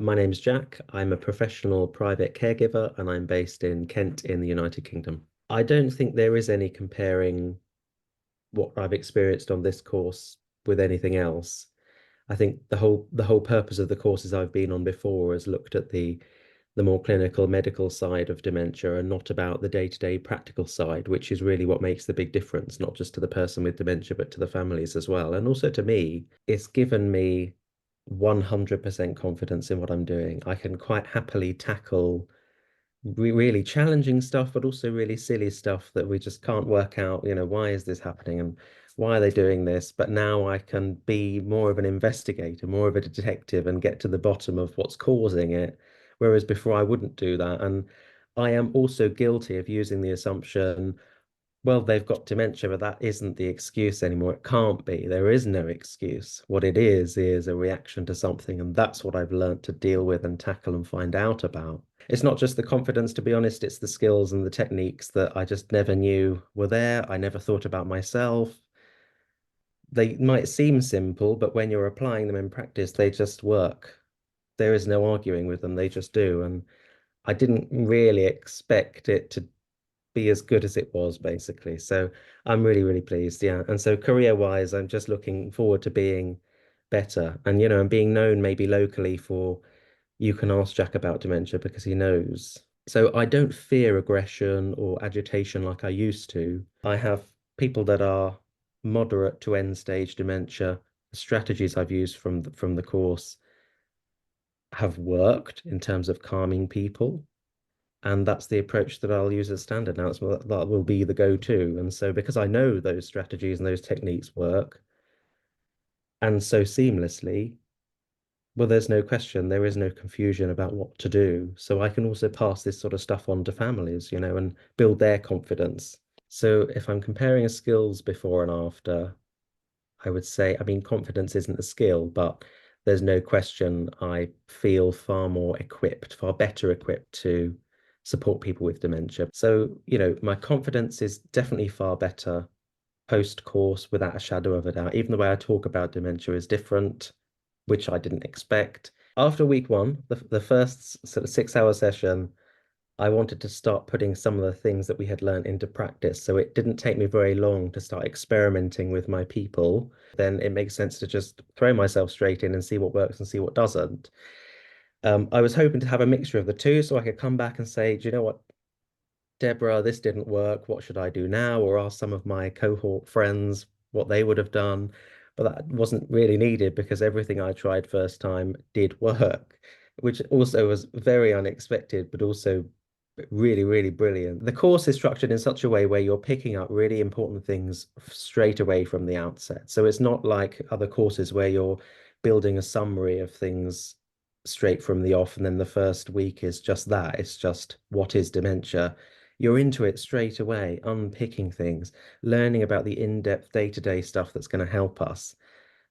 My name's Jack. I'm a professional private caregiver and I'm based in Kent in the United Kingdom. I don't think there is any comparing what I've experienced on this course with anything else. I think the whole purpose of the courses I've been on before has looked at the more clinical medical side of dementia and not about the day-to-day practical side, which is really what makes the big difference, not just to the person with dementia, but to the families as well. And also to me, it's given me 100% confidence in what I'm doing. I can quite happily tackle really challenging stuff, but also really silly stuff that we just can't work out, why is this happening and why are they doing this? But now I can be more of an investigator, more of a detective, and get to the bottom of what's causing it. Whereas before I wouldn't do that. And I am also guilty of using the assumption, well, they've got dementia, but that isn't the excuse anymore. It can't be. There is no excuse. What it is a reaction to something. And that's what I've learned to deal with and tackle and find out about. It's not just the confidence, to be honest, it's the skills and the techniques that I just never knew were there. I never thought about myself. They might seem simple, but when you're applying them in practice, they just work. There is no arguing with them. They just do. And I didn't really expect it to be as good as it was, basically. So I'm really, really pleased. Yeah. And so career-wise, I'm just looking forward to being better and being known maybe locally for you can ask Jack about dementia because he knows. So I don't fear aggression or agitation like I used to. I have people that are moderate to end stage dementia. The strategies I've used from the course have worked in terms of calming people. And that's the approach that I'll use as standard now. That will be the go-to. And so because I know those strategies and those techniques work and so seamlessly, well, there's no question, there is no confusion about what to do. So I can also pass this sort of stuff on to families, and build their confidence. So if I'm comparing skills before and after, I would say, I mean, confidence isn't a skill, but there's no question I feel far more equipped, far better equipped to support people with dementia. So, my confidence is definitely far better post-course without a shadow of a doubt. Even the way I talk about dementia is different, which I didn't expect. After week one, the first sort of 6 hour session, I wanted to start putting some of the things that we had learned into practice. So it didn't take me very long to start experimenting with my people. Then it makes sense to just throw myself straight in and see what works and see what doesn't. I was hoping to have a mixture of the two so I could come back and say, do you know what, Deborah, this didn't work. What should I do now? Or ask some of my cohort friends what they would have done. But that wasn't really needed because everything I tried first time did work, which also was very unexpected, but also really, really brilliant. The course is structured in such a way where you're picking up really important things straight away from the outset. So it's not like other courses where you're building a summary of things straight from the off, and then the first week is just that. It's just what is dementia. You're into it straight away, unpicking things, learning about the in-depth day-to-day stuff that's going to help us.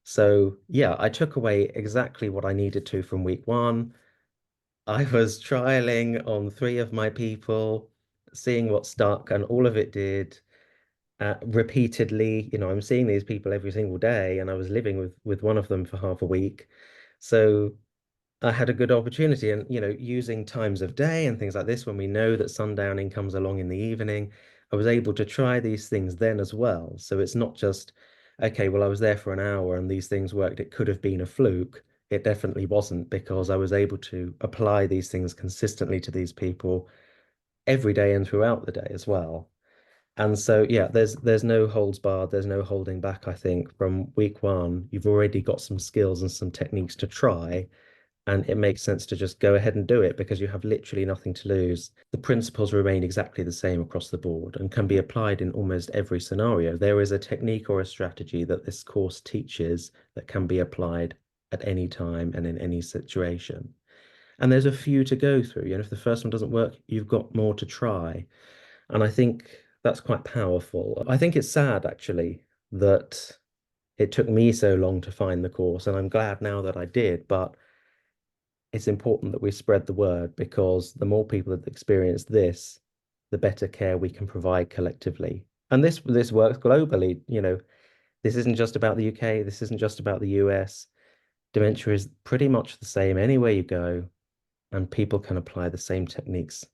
So yeah, I took away exactly what I needed to from week one. I was trialing on three of my people, seeing what stuck, and all of it did repeatedly. I'm seeing these people every single day, and I was living with one of them for half a week. So I had a good opportunity and, using times of day and things like this, when we know that sundowning comes along in the evening, I was able to try these things then as well. So it's not just, okay, well, I was there for an hour and these things worked. It could have been a fluke. It definitely wasn't because I was able to apply these things consistently to these people every day and throughout the day as well. And so, yeah, there's no holds barred, there's no holding back, I think, from week one. You've already got some skills and some techniques to try and it makes sense to just go ahead and do it because you have literally nothing to lose. The principles remain exactly the same across the board and can be applied in almost every scenario. There is a technique or a strategy that this course teaches that can be applied at any time and in any situation. And there's a few to go through. If the first one doesn't work, you've got more to try. And I think that's quite powerful. I think it's sad, actually, that it took me so long to find the course. And I'm glad now that I did. But it's important that we spread the word because the more people that experience this, the better care we can provide collectively. And this works globally. This isn't just about the UK. This isn't just about the US. Dementia is pretty much the same anywhere you go, and people can apply the same techniques.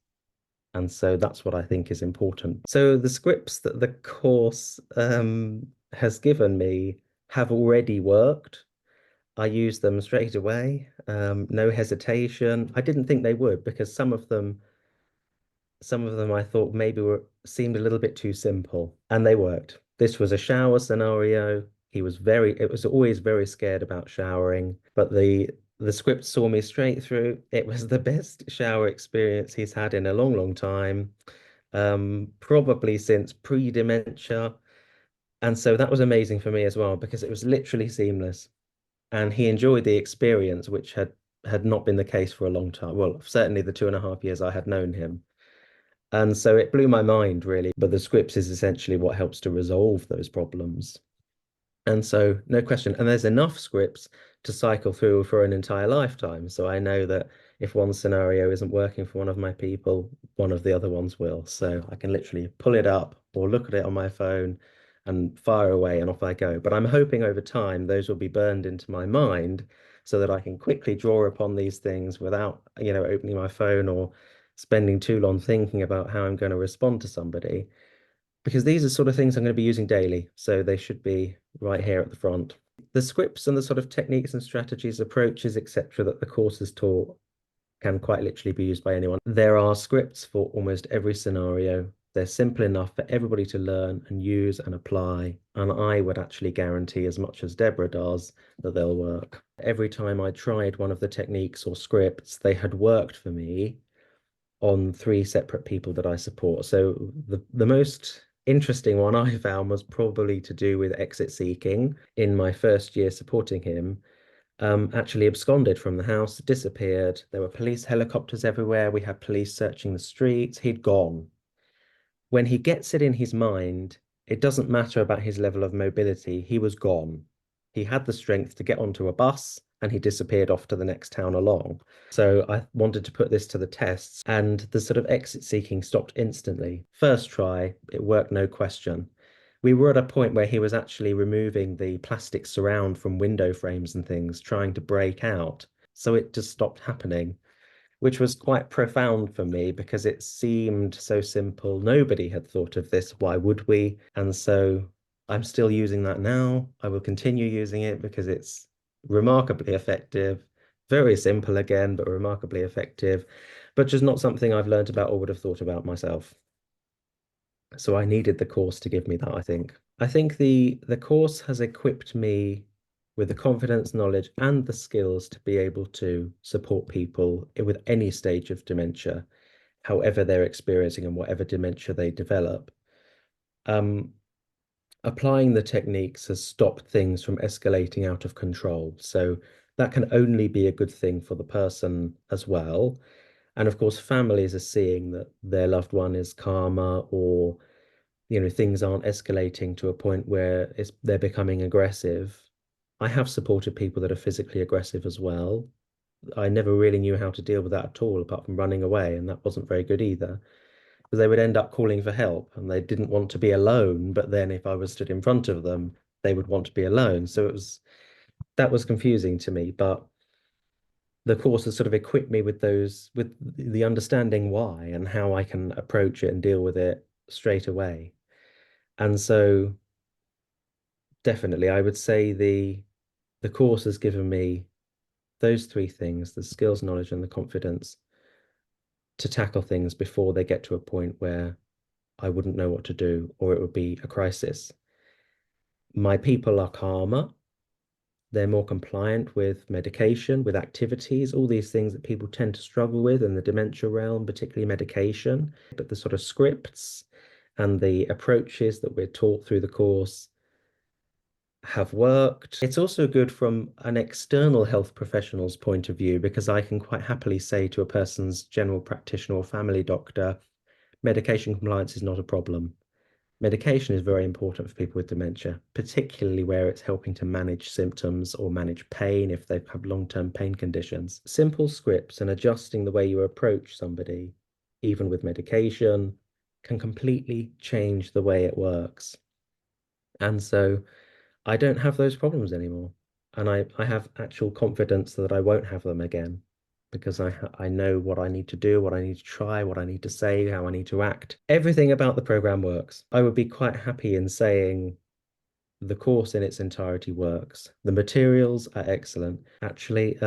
And so that's what I think is important. So the scripts that the course has given me have already worked. I used them straight away, no hesitation. I didn't think they would because some of them I thought maybe were seemed a little bit too simple, and they worked. This was a shower scenario. It was always very scared about showering, but the script saw me straight through. It was the best shower experience he's had in a long, long time, probably since pre-dementia. And so that was amazing for me as well because it was literally seamless. And he enjoyed the experience, which had not been the case for a long time. Well, certainly the 2.5 years I had known him. And so it blew my mind, really. But the scripts is essentially what helps to resolve those problems. And so, no question. And there's enough scripts to cycle through for an entire lifetime. So I know that if one scenario isn't working for one of my people, one of the other ones will. So I can literally pull it up or look at it on my phone and fire away and off I go. But I'm hoping over time those will be burned into my mind so that I can quickly draw upon these things without, opening my phone or spending too long thinking about how I'm going to respond to somebody because these are sort of things I'm going to be using daily. So they should be right here at the front. The scripts and the sort of techniques and strategies, approaches, etc., that the course has taught can quite literally be used by anyone. There are scripts for almost every scenario. They're simple enough for everybody to learn and use and apply. And I would actually guarantee, as much as Deborah does, that they'll work. Every time I tried one of the techniques or scripts, they had worked for me on 3 separate people that I support. So the most interesting one I found was probably to do with exit seeking. In my first year supporting him, actually absconded from the house, disappeared. There were police helicopters everywhere. We had police searching the streets. He'd gone. When he gets it in his mind, it doesn't matter about his level of mobility. He was gone. He had the strength to get onto a bus and he disappeared off to the next town along. So I wanted to put this to the tests, and the sort of exit seeking stopped instantly. First try, it worked, no question. We were at a point where he was actually removing the plastic surround from window frames and things, trying to break out. So it just stopped happening, which was quite profound for me because it seemed so simple. Nobody had thought of this. Why would we? And so I'm still using that now. I will continue using it because it's remarkably effective. Very simple again, but remarkably effective, but just not something I've learned about or would have thought about myself. So I needed the course to give me that, I think. I think the course has equipped me with the confidence, knowledge, and the skills to be able to support people with any stage of dementia, however they're experiencing and whatever dementia they develop. Um, Applying the techniques has stopped things from escalating out of control. So that can only be a good thing for the person as well. And of course, families are seeing that their loved one is calmer, or things aren't escalating to a point where they're becoming aggressive. I have supported people that are physically aggressive as well. I never really knew how to deal with that at all, apart from running away, and that wasn't very good either. Because they would end up calling for help and they didn't want to be alone, but then if I was stood in front of them, they would want to be alone. So that was confusing to me, but the course has sort of equipped me with the understanding why and how I can approach it and deal with it straight away. And so definitely, I would say the course has given me those 3 things: the skills, knowledge, and the confidence to tackle things before they get to a point where I wouldn't know what to do or it would be a crisis. My people are calmer. They're more compliant with medication, with activities, all these things that people tend to struggle with in the dementia realm, particularly medication. But the sort of scripts and the approaches that we're taught through the course have worked. It's also good from an external health professional's point of view because I can quite happily say to a person's general practitioner or family doctor, medication compliance is not a problem. Medication is very important for people with dementia, particularly where it's helping to manage symptoms or manage pain if they've had long-term pain conditions. Simple scripts and adjusting the way you approach somebody, even with medication, can completely change the way it works. And so I don't have those problems anymore. And I have actual confidence that I won't have them again because I know what I need to do, what I need to try, what I need to say, how I need to act. Everything about the program works. I would be quite happy in saying the course in its entirety works. The materials are excellent. Actually,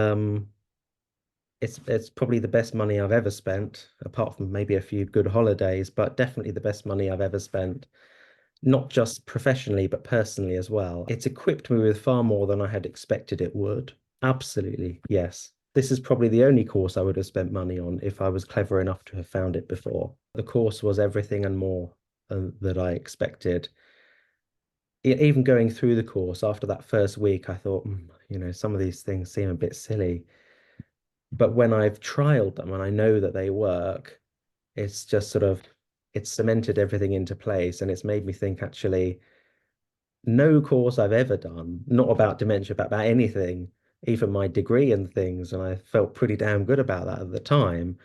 it's probably the best money I've ever spent, apart from maybe a few good holidays, but definitely the best money I've ever spent, not just professionally, but personally as well. It's equipped me with far more than I had expected it would. Absolutely, yes. This is probably the only course I would have spent money on if I was clever enough to have found it before. The course was everything and more that I expected. Even going through the course after that first week, I thought, some of these things seem a bit silly. But when I've trialed them and I know that they work, it's just sort of it's cemented everything into place, and it's made me think actually no course I've ever done, not about dementia, but about anything, even my degree and things, and I felt pretty damn good about that at the time.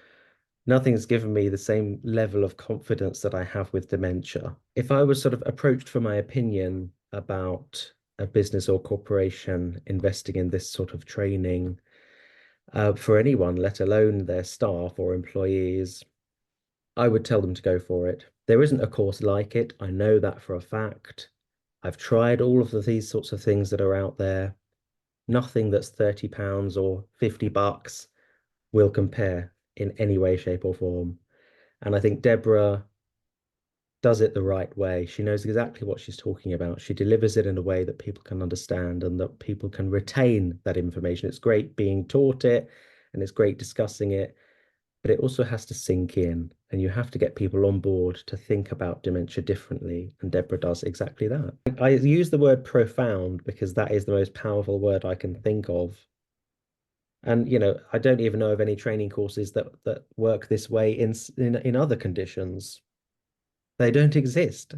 Nothing's given me the same level of confidence that I have with dementia. If I was sort of approached for my opinion about a business or corporation investing in this sort of training, for anyone, let alone their staff or employees, I would tell them to go for it. There isn't a course like it. I know that for a fact. I've tried all of these sorts of things that are out there. Nothing that's £30 or $50 will compare in any way, shape, or form. And I think Deborah does it the right way. She knows exactly what she's talking about. She delivers it in a way that people can understand and that people can retain that information. It's great being taught it and it's great discussing it, but it also has to sink in, and you have to get people on board to think about dementia differently. And Deborah does exactly that. I use the word profound because that is the most powerful word I can think of. And I don't even know of any training courses that work this way in other conditions. They don't exist.